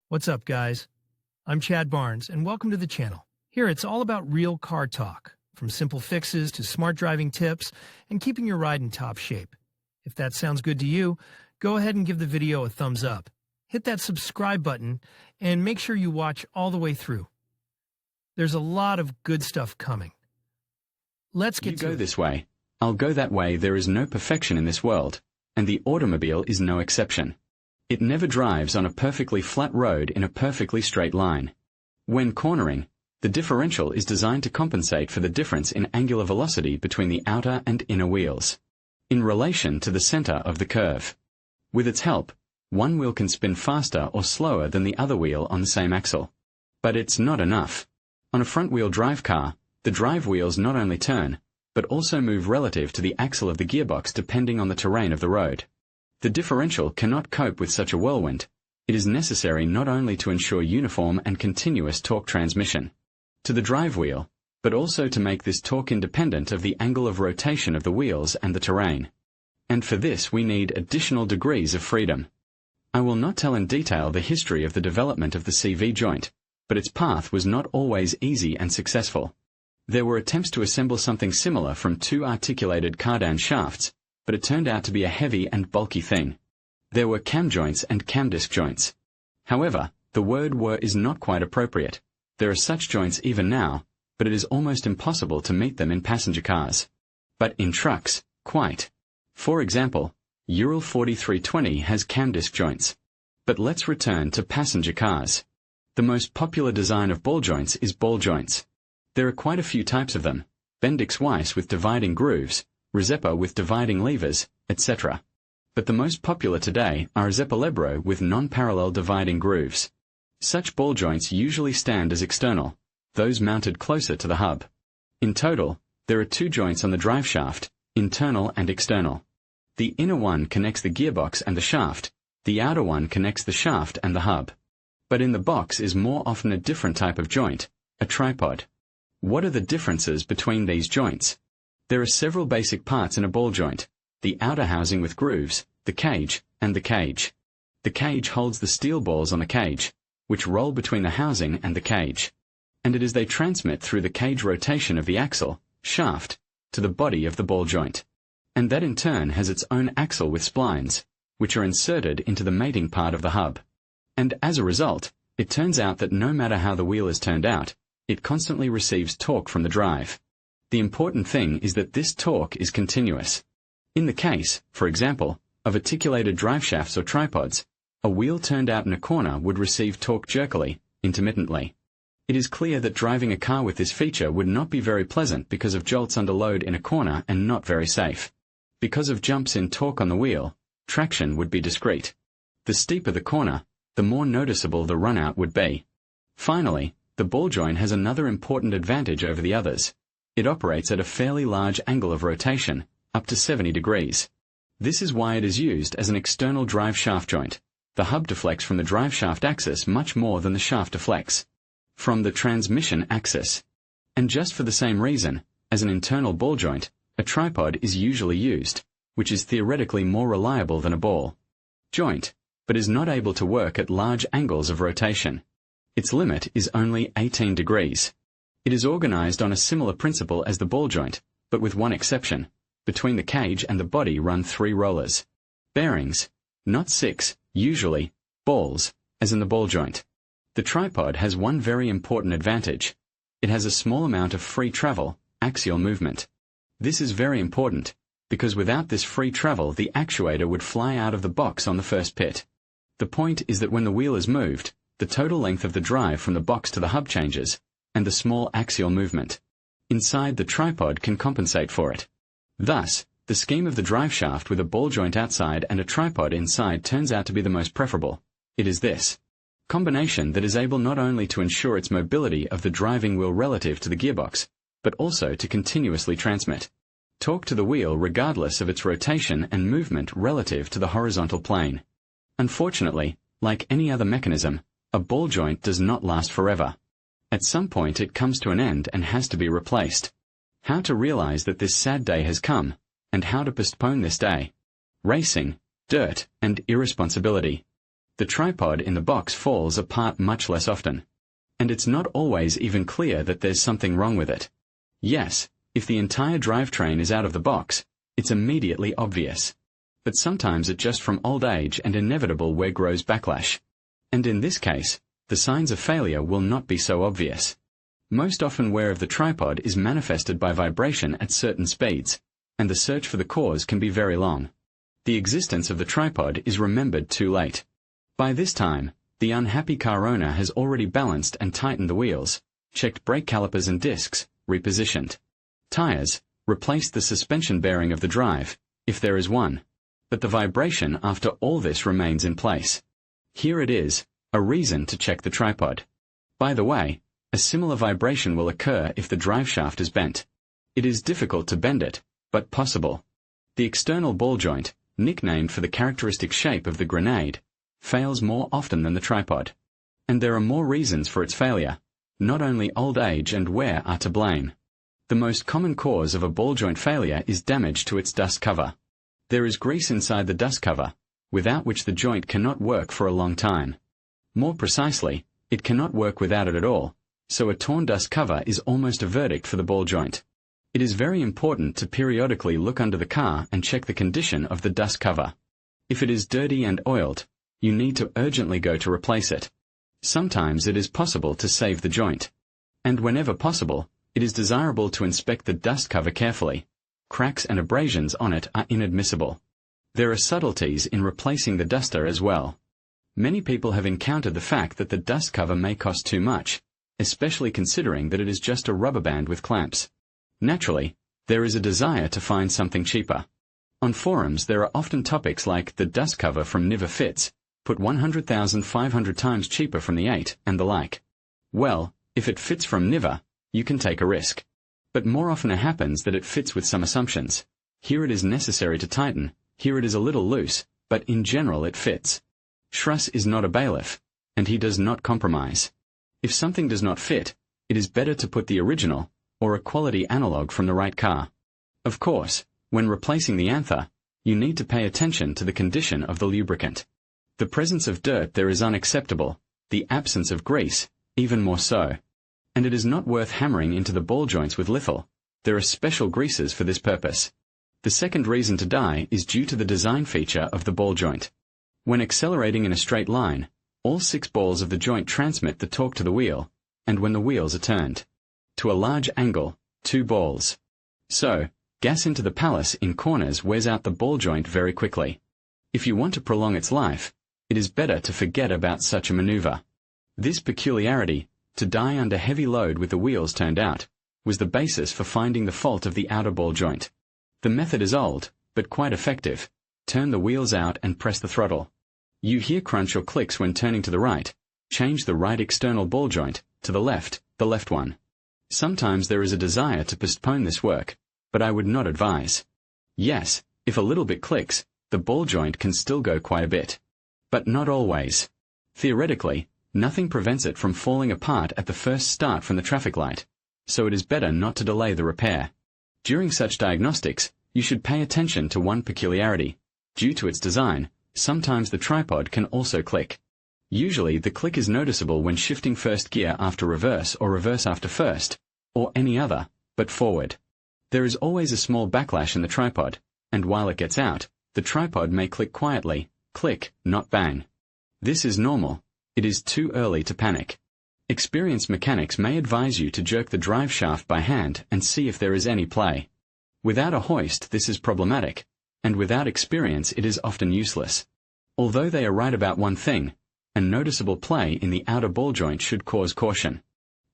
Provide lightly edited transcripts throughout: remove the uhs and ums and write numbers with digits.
What's up, guys? I'm Chad Barnes, and welcome to the channel. Here, it's all about real car talk, from simple fixes to smart driving tips and keeping your ride in top shape. If that sounds good to you, go ahead and give the video a thumbs up. Hit that subscribe button and make sure you watch all the way through. There's a lot of good stuff coming. Let's get to it. You go this way, I'll go that way. There is no perfection in this world, and the automobile is no exception. It never drives on a perfectly flat road in a perfectly straight line. When cornering, the differential is designed to compensate for the difference in angular velocity between the outer and inner wheels, in relation to the center of the curve. With its help, one wheel can spin faster or slower than the other wheel on the same axle. But it's not enough. On a front-wheel drive car, the drive wheels not only turn, but also move relative to the axle of the gearbox depending on the terrain of the road. The differential cannot cope with such a whirlwind. It is necessary not only to ensure uniform and continuous torque transmission to the drive wheel, but also to make this torque independent of the angle of rotation of the wheels and the terrain. And for this we need additional degrees of freedom. I will not tell in detail the history of the development of the CV joint, but its path was not always easy and successful. There were attempts to assemble something similar from two articulated cardan shafts, but it turned out to be a heavy and bulky thing. There were cam joints and cam disc joints. However, the word "were" is not quite appropriate. There are such joints even now, but it is almost impossible to meet them in passenger cars. But in trucks, quite. For example, Ural 4320 has cam disc joints. But let's return to passenger cars. The most popular design of ball joints is ball joints. There are quite a few types of them: Bendix Weiss with dividing grooves, Rizeppa with dividing levers, etc. But the most popular today are Zeppelebro with non-parallel dividing grooves. Such ball joints usually stand as external, those mounted closer to the hub. In total, there are two joints on the drive shaft, internal and external. The inner one connects the gearbox and the shaft, the outer one connects the shaft and the hub. But in the box is more often a different type of joint, a tripod. What are the differences between these joints? There are several basic parts in a ball joint: the outer housing with grooves, the cage, and the cage. The cage holds the steel balls on the cage, which roll between the housing and the cage. And it is they transmit through the cage rotation of the axle, shaft, to the body of the ball joint. And that in turn has its own axle with splines, which are inserted into the mating part of the hub. And as a result, it turns out that no matter how the wheel is turned out, it constantly receives torque from the drive. The important thing is that this torque is continuous. In the case, for example, of articulated driveshafts or tripods, a wheel turned out in a corner would receive torque jerkily, intermittently. It is clear that driving a car with this feature would not be very pleasant because of jolts under load in a corner and not very safe. Because of jumps in torque on the wheel, traction would be discrete. The steeper the corner, the more noticeable the runout would be. Finally, the ball joint has another important advantage over the others. It operates at a fairly large angle of rotation, up to 70 degrees. This is why it is used as an external drive shaft joint. The hub deflects from the drive shaft axis much more than the shaft deflects from the transmission axis. And just for the same reason, as an internal ball joint, a tripod is usually used, which is theoretically more reliable than a ball joint, but is not able to work at large angles of rotation. Its limit is only 18 degrees. It is organized on a similar principle as the ball joint, but with one exception. Between the cage and the body run 3 rollers. Bearings, not 6, usually, balls, as in the ball joint. The tripod has one very important advantage. It has a small amount of free travel, axial movement. This is very important, because without this free travel the actuator would fly out of the box on the first pit. The point is that when the wheel is moved, the total length of the drive from the box to the hub changes, and the small axial movement inside the tripod can compensate for it. Thus, the scheme of the drive shaft with a ball joint outside and a tripod inside turns out to be the most preferable. It is this combination that is able not only to ensure its mobility of the driving wheel relative to the gearbox, but also to continuously transmit torque to the wheel regardless of its rotation and movement relative to the horizontal plane. Unfortunately, like any other mechanism, a ball joint does not last forever. At some point it comes to an end and has to be replaced. How to realize that this sad day has come, and how to postpone this day. Racing, dirt, and irresponsibility. the tripod in the box falls apart much less often. And it's not always even clear that there's something wrong with it. Yes, if the entire drivetrain is out of the box, it's immediately obvious. But sometimes it just from old age and inevitable wear grows backlash. And in this case, the signs of failure will not be so obvious. Most often wear of the tripod is manifested by vibration at certain speeds, and the search for the cause can be very long. The existence of the tripod is remembered too late. By this time, the unhappy car owner has already balanced and tightened the wheels, checked brake calipers and discs, repositioned tires, replaced the suspension bearing of the drive, if there is one. But the vibration after all this remains in place. Here it is, a reason to check the tripod. By the way, a similar vibration will occur if the driveshaft is bent. It is difficult to bend it, but possible. The external ball joint, nicknamed for the characteristic shape of the grenade, fails more often than the tripod. And there are more reasons for its failure. Not only old age and wear are to blame. The most common cause of a ball joint failure is damage to its dust cover. There is grease inside the dust cover, without which the joint cannot work for a long time. More precisely, it cannot work without it at all, so a torn dust cover is almost a verdict for the ball joint. It is very important to periodically look under the car and check the condition of the dust cover. If it is dirty and oiled, you need to urgently go to replace it. Sometimes it is possible to save the joint. And whenever possible, it is desirable to inspect the dust cover carefully. Cracks and abrasions on it are inadmissible. There are subtleties in replacing the duster as well. Many people have encountered the fact that the dust cover may cost too much, especially considering that it is just a rubber band with clamps. Naturally, there is a desire to find something cheaper. On forums there are often topics like the dust cover from Niva fits, put 100,500 times cheaper from the 8, and the like. Well, if it fits from Niva, you can take a risk. But more often it happens that it fits with some assumptions. Here it is necessary to tighten, here it is a little loose, but in general it fits. Schruss is not a bailiff, and he does not compromise. If something does not fit, it is better to put the original, or a quality analog from the right car. Of course, when replacing the anther, you need to pay attention to the condition of the lubricant. The presence of dirt there is unacceptable, the absence of grease, even more so. And it is not worth hammering into the ball joints with little. There are special greases for this purpose. The second reason to die is due to the design feature of the ball joint. When accelerating in a straight line, all 6 balls of the joint transmit the torque to the wheel, and when the wheels are turned to a large angle, 2 balls. So, gas into the palace in corners wears out the ball joint very quickly. If you want to prolong its life, it is better to forget about such a maneuver. This peculiarity, to die under heavy load with the wheels turned out, was the basis for finding the fault of the outer ball joint. The method is old, but quite effective. Turn the wheels out and press the throttle. You hear crunch or clicks when turning to the right. Change the right external ball joint, to the left one. Sometimes there is a desire to postpone this work, but I would not advise. Yes, if a little bit clicks, the ball joint can still go quite a bit. But not always. Theoretically, nothing prevents it from falling apart at the first start from the traffic light, so it is better not to delay the repair. During such diagnostics, you should pay attention to one peculiarity. Due to its design, sometimes the tripod can also click. Usually the click is noticeable when shifting first gear after reverse or reverse after first, or any other, but forward. There is always a small backlash in the tripod, and while it gets out, the tripod may click quietly, click, not bang. This is normal. It is too early to panic. Experienced mechanics may advise you to jerk the drive shaft by hand and see if there is any play. Without a hoist this is problematic, and without experience it is often useless. Although they are right about one thing, a noticeable play in the outer ball joint should cause caution.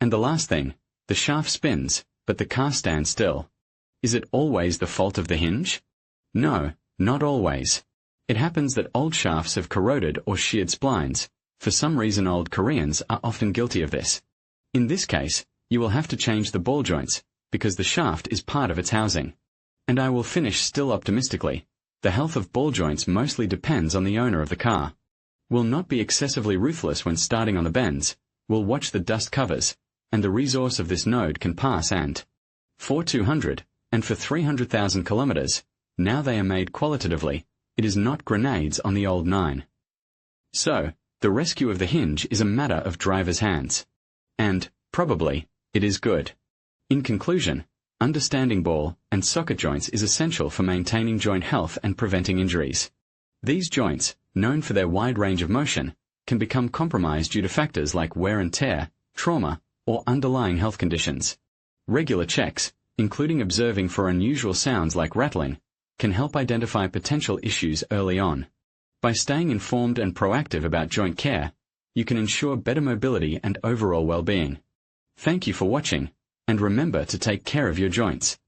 And the last thing, the shaft spins, but the car stands still. Is it always the fault of the hinge? No, not always. It happens that old shafts have corroded or sheared splines. For some reason old Koreans are often guilty of this. In this case, you will have to change the ball joints, because the shaft is part of its housing. And I will finish still optimistically. The health of ball joints mostly depends on the owner of the car. Will not be excessively ruthless when starting on the bends, will watch the dust covers, and the resource of this node can pass and for 200, and for 300,000 kilometers, now they are made qualitatively, it is not grenades on the old 9. So, the rescue of the hinge is a matter of driver's hands. And, probably, it is good. In conclusion, understanding ball and socket joints is essential for maintaining joint health and preventing injuries. These joints, known for their wide range of motion, can become compromised due to factors like wear and tear, trauma, or underlying health conditions. Regular checks, including observing for unusual sounds like rattling, can help identify potential issues early on. By staying informed and proactive about joint care, you can ensure better mobility and overall well-being. Thank you for watching, and remember to take care of your joints.